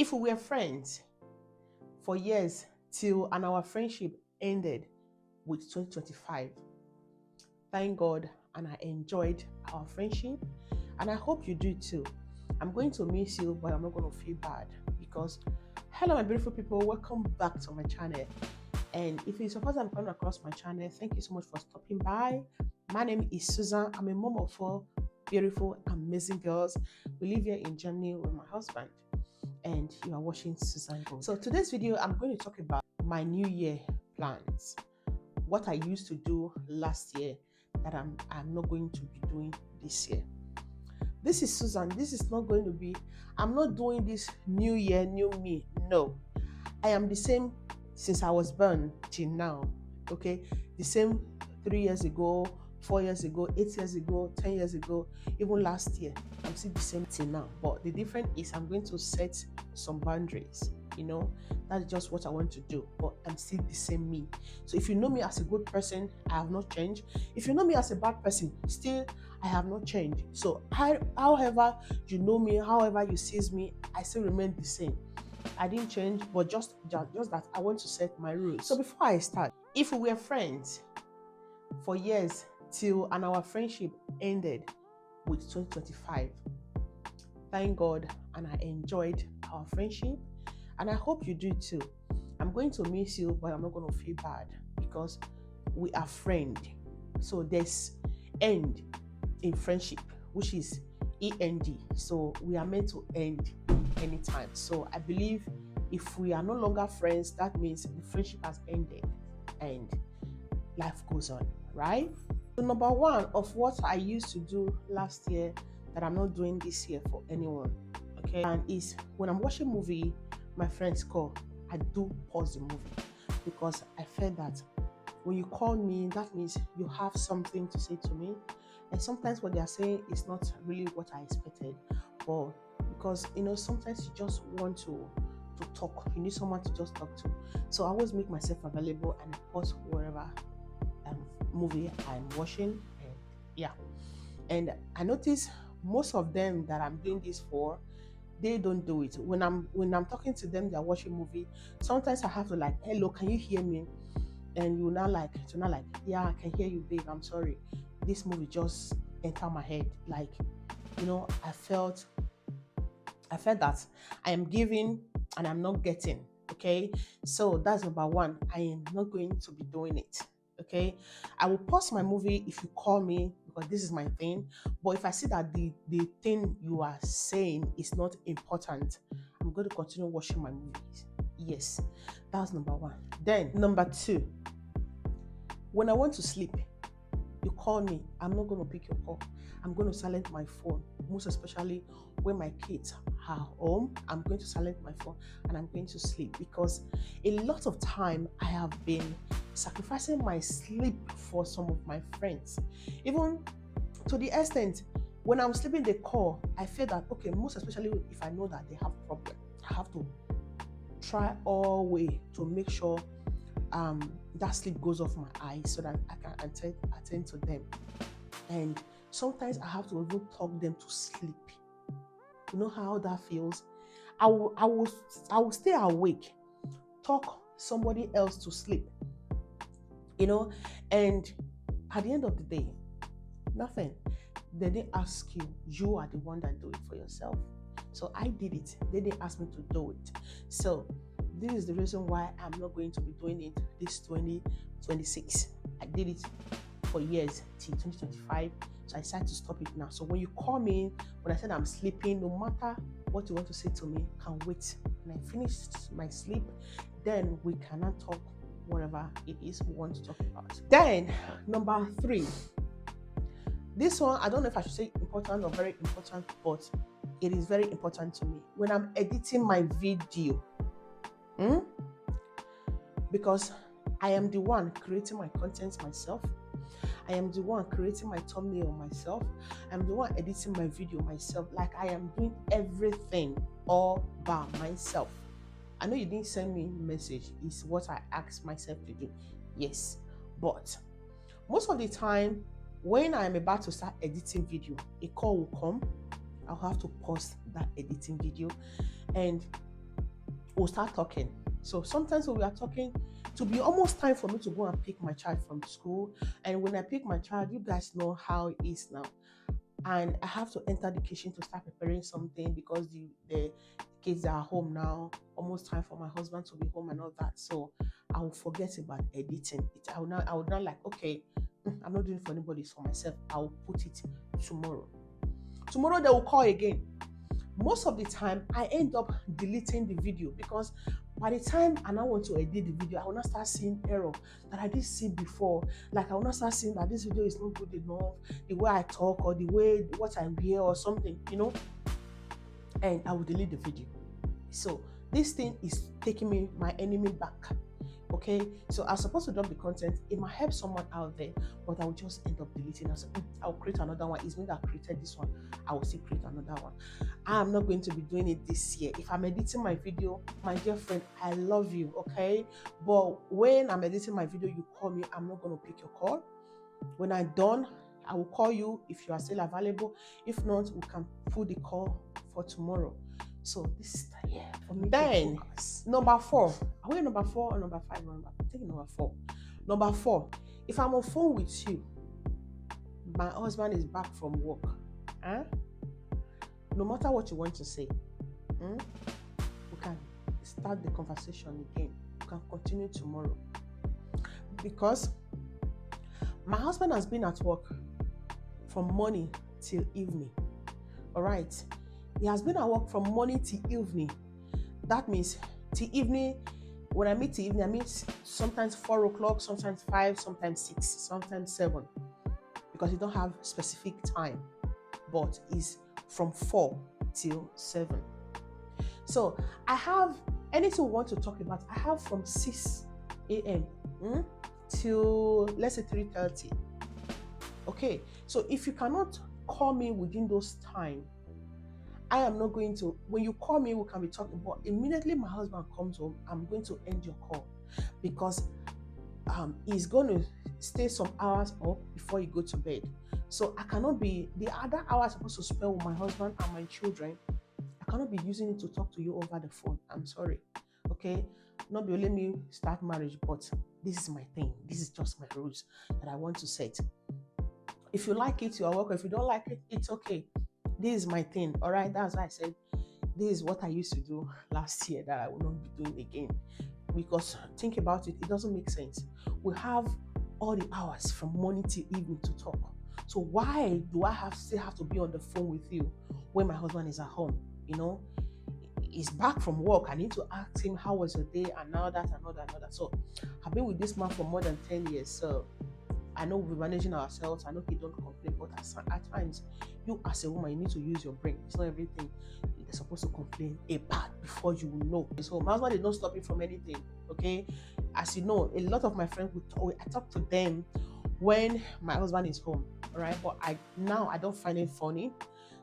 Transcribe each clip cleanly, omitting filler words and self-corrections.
If we were friends for years and our friendship ended with 2025, thank God, and I enjoyed our friendship, and I hope you do too. I'm going to miss you, but I'm not going to feel bad because, hello, my beautiful people, welcome back to my channel. And if it's the first time coming across my channel, thank you so much for stopping by. My name is Susan. I'm a mom of four beautiful, amazing girls. We live here in Germany with my husband, and you are watching Susan Go. So today's video, I'm going to talk about my new year plans, what I used to do last year that I'm not going to be doing this year. This is Susan. This is not going to be, I'm not doing this new year, new me. No, I am the same since I was born till now. Okay, the same 3 years ago, 4 years ago, 8 years ago, 10 years ago, even last year. I'm still the same till now. But the difference is I'm going to set some boundaries. You know, that's just what I want to do. But I'm still the same me. So if you know me as a good person, I have not changed. If you know me as a bad person, still I have not changed. So however you know me, however you see me, I still remain the same. I didn't change, but just that I want to set my rules. So before I start, if we were friends for years and our friendship ended with 2025, thank God, and I enjoyed our friendship, and I hope you do too. I'm going to miss you, but I'm not going to feel bad because we are friends. So there's end in friendship, which is END. So we are meant to end anytime. So I believe if we are no longer friends, that means the friendship has ended and life goes on, right? So number one of what I used to do last year that I'm not doing this year for anyone, okay, and is when I'm watching a movie, my friends call, I do pause the movie because I felt that when you call me, that means you have something to say to me. And sometimes what they are saying is not really what I expected, but because sometimes you just want to talk, you need someone to just talk to. So I always make myself available and pause whatever movie I'm watching. And yeah, and I notice most of them that I'm doing this for, they don't do it. When I'm talking to them, they're watching movie. Sometimes I have to like, hello, can you hear me? And you're not like, yeah, I can hear you, babe. I'm sorry. This movie just entered my head. Like, I felt that I am giving and I'm not getting. Okay, so that's number one. I am not going to be doing it. Okay, I will pause my movie if you call me because this is my thing. But if I see that the thing you are saying is not important, I'm going to continue watching my movies. Yes, that's number one. Then number two, when I want to sleep, you call me, I'm not going to pick your call. I'm going to silence my phone, most especially when my kids are home. I'm going to silence my phone and I'm going to sleep because a lot of time I have been sacrificing my sleep for some of my friends. Even to the extent, when I'm sleeping, they call, I feel that, okay, most especially if I know that they have problem, I have to try all way to make sure that sleep goes off my eyes so that I can attend to them. And sometimes I have to even talk them to sleep. You know how that feels? I will stay awake, talk somebody else to sleep, and at the end of the day, nothing. They didn't ask you. You are the one that do it for yourself. So I did it. They didn't ask me to do it. So this is the reason why I'm not going to be doing it this 2026. I did it for years till 2025. So I decided to stop it now. So when you call me, when I said I'm sleeping, no matter what you want to say to me, can wait. When I finish my sleep, then we cannot talk whatever it is we want to talk about. Then number three. This one, I don't know if I should say important or very important, but it is very important to me. When I'm editing my video, because I am the one creating my content myself. I am the one creating my thumbnail myself. I'm the one editing my video myself. Like I am doing everything all by myself. I know you didn't send me a message. It's what I asked myself to do. Yes. But most of the time, when I'm about to start editing video, a call will come. I'll have to pause that editing video. And we'll start talking. So sometimes when we are talking, to be almost time for me to go and pick my child from school. And when I pick my child, you guys know how it is now. And I have to enter the kitchen to start preparing something because the kids are home now. Almost time for my husband to be home and all that. So I will forget about editing it. I will not like, okay, I'm not doing it for anybody, it's for myself. I will put it tomorrow. Tomorrow they will call again. Most of the time, I end up deleting the video because by the time I now want to edit the video, I will not start seeing error that I didn't see before. Like I will not start seeing that this video is not good enough, the way I talk or the way what I wear or something, and I will delete the video. So this thing is taking me my enemy back. Okay, so I'm supposed to drop the content. It might help someone out there, but I will just end up deleting. I'll create another one. It's me that created this one. I will still create another one. I'm not going to be doing it this year. If I'm editing my video, my dear friend, I love you, okay? But when I'm editing my video, you call me, I'm not going to pick your call. When I'm done, I will call you if you are still available. If not, we can put the call for tomorrow. So this is the year for me. Then number 4. Are we number 4 or number 5? I think number 4. Number 4. If I'm on phone with you, my husband is back from work. No matter what you want to say, we can start the conversation again. We can continue tomorrow. Because my husband has been at work from morning till evening. All right. He has been at work from morning till evening. That means till evening. When I mean till evening, I mean sometimes 4 o'clock, sometimes 5, sometimes 6, sometimes 7. Because you don't have specific time. But it's from 4 till 7. So I have anything we want to talk about. I have from 6 a.m. Till let's say 3:30. Okay. So if you cannot call me within those time, I am not going to. When you call me, we can be talking. But immediately my husband comes home, I'm going to end your call because he's going to stay some hours up before he go to bed. So I cannot be the other hours I'm supposed to spend with my husband and my children. I cannot be using it to talk to you over the phone. I'm sorry. Okay, not be let me start marriage, but this is my thing. This is just my rules that I want to set. If you like it, you are welcome. If you don't like it, it's okay. This is my thing. All right, that's why I said this is what I used to do last year that I will not be doing again. Because think about it, it doesn't make sense. We have all the hours from morning till evening to talk. So why do I still have to be on the phone with you when my husband is at home? He's back from work. I need to ask him how was your day and now that and all that. So I've been with this man for more than 10 years. So I know we're managing ourselves. I know he don't complain, but at times, you as a woman, you need to use your brain. It's not everything they're supposed to complain about before you know. So my husband did not stop me from anything. Okay, as you know, a lot of my friends I talk to them when my husband is home. All right, but I don't find it funny.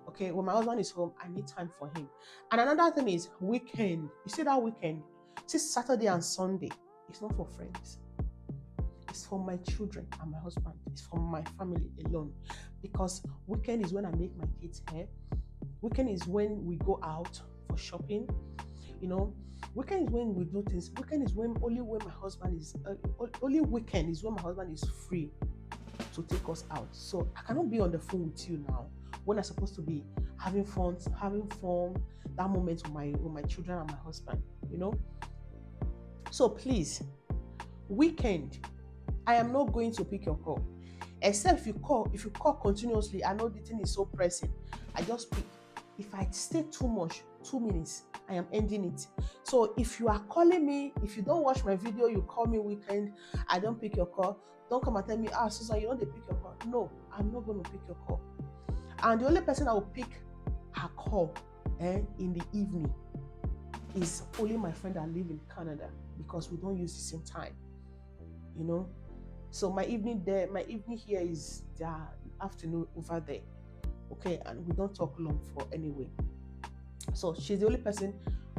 Okay, when my husband is home, I need time for him. And another thing is weekend. You see that weekend? See Saturday and Sunday. It's not for friends. It's for my children and my husband. It's for my family alone. Because weekend is when I make my kids' hair. Weekend is when we go out for shopping. Weekend is when we do things. Weekend is only when my husband is only weekend is when my husband is free to take us out. So I cannot be on the phone with you now when I'm supposed to be having fun that moment with my children and my husband. So please, weekend, I am not going to pick your call. Except if you call continuously, I know the thing is so pressing. I just pick. If I stay too much, 2 minutes, I am ending it. So if you are calling me, if you don't watch my video, you call me weekend, I don't pick your call. Don't come and tell me, Susan, you don't pick your call. No, I'm not going to pick your call. And the only person I will pick her call in the evening is only my friend that live in Canada because we don't use the same time. So my evening here is the afternoon over there. Okay, and we don't talk long for anyway. So she's the only person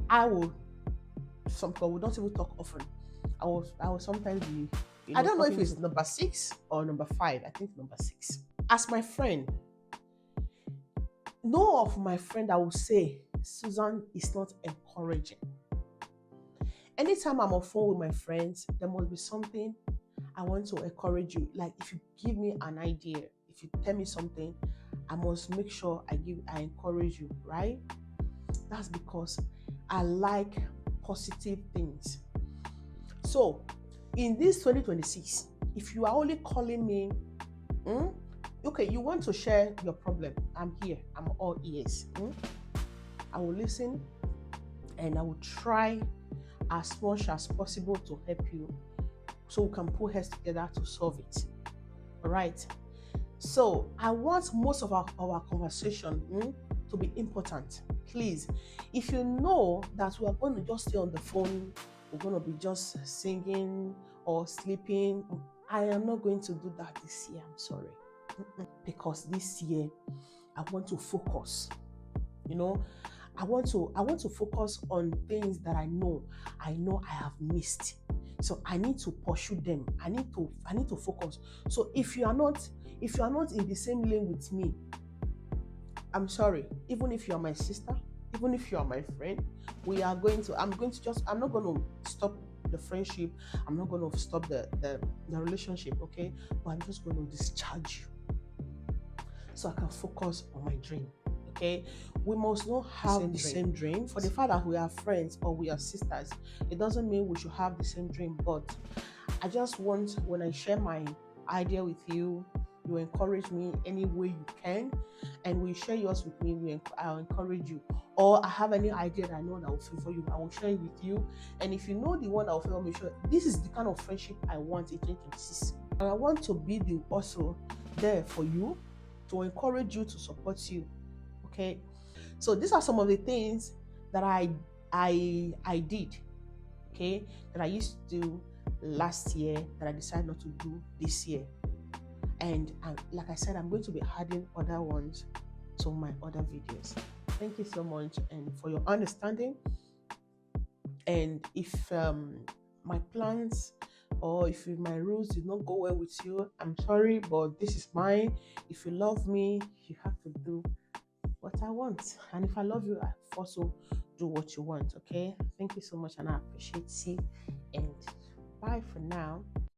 I will. We don't even talk often. I will sometimes be. I don't know if it's number 6 or number 5. I think number 6. As my friend, no of my friend I will say Susan is not encouraging. Anytime I'm on phone with my friends, there must be something I want to encourage you. Like if you give me an idea, if you tell me something, I must make sure I encourage you, right? That's because I like positive things. So in this 2026, if you are only calling me, okay, you want to share your problem, I'm here, I'm all ears. I will listen and I will try as much as possible to help you so we can put heads together to solve it. All right. So I want most of our conversation to be important. Please, if you know that we are going to just stay on the phone, we're going to be just singing or sleeping, I am not going to do that this year. I'm sorry. Because this year I want to focus. I want to focus on things that I know I have missed. So I need to pursue them. I need to focus. So if you are not in the same lane with me, I'm sorry. Even if you are my sister, even if you are my friend, I'm not going to stop the friendship. I'm not going to stop the relationship, okay? But I'm just going to discharge you so I can focus on my dream. Okay, we must not have the same dream. For the fact that we are friends or we are sisters, it doesn't mean we should have the same dream. But I just want, when I share my idea with you, you encourage me any way you can, and when you share yours with me, I'll encourage you. Or I have any idea that I know that will favor you, I will share it with you. And if you know the one that will favor me, sure, this is the kind of friendship I want in 2026. And I want to be also there for you, to encourage you, to support you. Okay, so these are some of the things that I did, okay, that I used to do last year that I decided not to do this year. And like I said, I'm going to be adding other ones to my other videos. Thank you so much and for your understanding. And if my plans or if my rules did not go well with you, I'm sorry, but this is mine. If you love me, you have to do what I want, and if I love you, I also do what you want. Okay, thank you so much and I appreciate you, and bye for now.